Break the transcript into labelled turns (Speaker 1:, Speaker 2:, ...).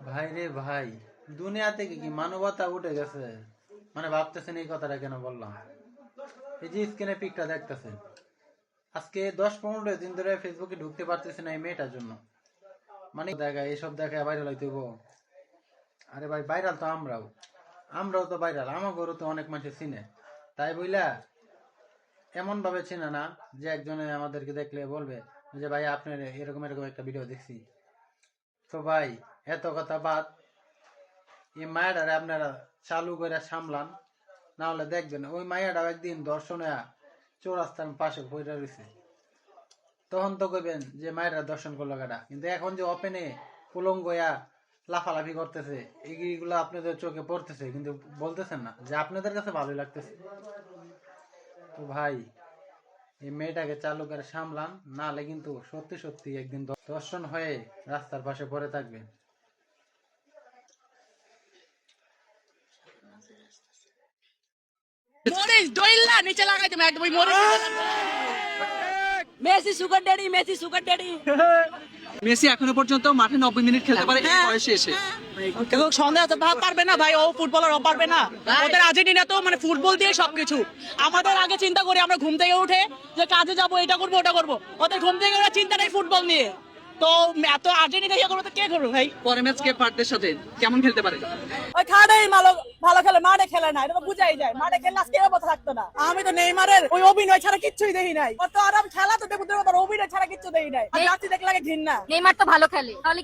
Speaker 1: ভাই রে ভাই, দুনিয়া থেকে কি মানবতা উঠে গেছে? মানে ভাবতেছেন এই কথাটা কেন বললাম? এই যে স্ক্রিনে পিকটা দেখতেছেন, আজকে 10-15 দিন ধরে ফেসবুকে ঢুকতে পারতেছি না এই মেয়েটার জন্য। মানে দেখায় এইসব দেখায় ভাইরাল হইতে হইব। আরে ভাই, ভাইরাল তো আমরাও তো ভাইরাল, আমাকেও তো অনেক মানুষ চিনে। তাই বইলা এমন ভাবে চিনে না যে একজনে আমাদেরকে দেখলে বলবে যে ভাই আপনার এরকম এরকম একটা ভিডিও দেখছি। তো ভাই, এত কথা বাদ, এই মায়াটারে আপনারা চালু করে সামলান, না হলে দেখবেন ওই মায়াটাও একদিন দর্শনে চৌরাস্তার পাশে পড়ে রয়েছে। তখন তো কইবেন যে মায়েরা দর্শন করলো কাটা, কিন্তু এখন যে ওপেনে কুলঙ্গয়া লাফালাফি করতেছে, এইগুলো আপনাদের চোখে পড়তেছে, কিন্তু বলতেছেন না যে আপনাদের কাছে ভালোই লাগতেছে। তো ভাই, এই মেয়েটাকে চালু করে সামলান, না হলে কিন্তু সত্যি সত্যি একদিন দর্শন হয়ে রাস্তার পাশে পড়ে থাকবেন।
Speaker 2: মরিচ ডইলা নিচে লাগাই তুমি একদম মরিচ মেসি সুগার ড্যাডি
Speaker 3: মেসি এখনো পর্যন্ত মাঠে 90 মিনিট খেলতে পারে এই বয়সে এসে।
Speaker 2: কিন্তু সন্দেহ আছে পারবে না ভাই, ও ফুটবলার, ও পারবে না। ওদের আর্জেন্টিনা তো মানে ফুটবল দিয়ে সবকিছু। আমাদের আগে চিন্তা করি আমরা ঘুম থেকে উঠে যে কাজে যাবো, এটা করবো ওটা করবো, ওদের ঘুম থেকে ওরা চিন্তা নেই ফুটবল নিয়ে। তো এত আর্জেন্টিনা ইয়ে করবো তো কে করবো ভাই?
Speaker 3: পরে ম্যাচ কে পার্টদের সাথে কেমন খেলতে পারে?
Speaker 2: ওই খাড়াই ভালো খেলে, মাঠে খেলে না, এটা তো বুঝাই যায়। মাঠে খেললে আজকে এর মতো থাকতো না। আমি তো নেইমারের ওই অভিনয় ছাড়া কিচ্ছুই দেখি নাই। কত আরাম খেলা তো দেখো, অভিনয় ছাড়া কিচ্ছু দেখি নাই। আমি রাত্রি দেখলে ঘৃণা।
Speaker 4: নেইমার তো ভালো খেলে, তাহলে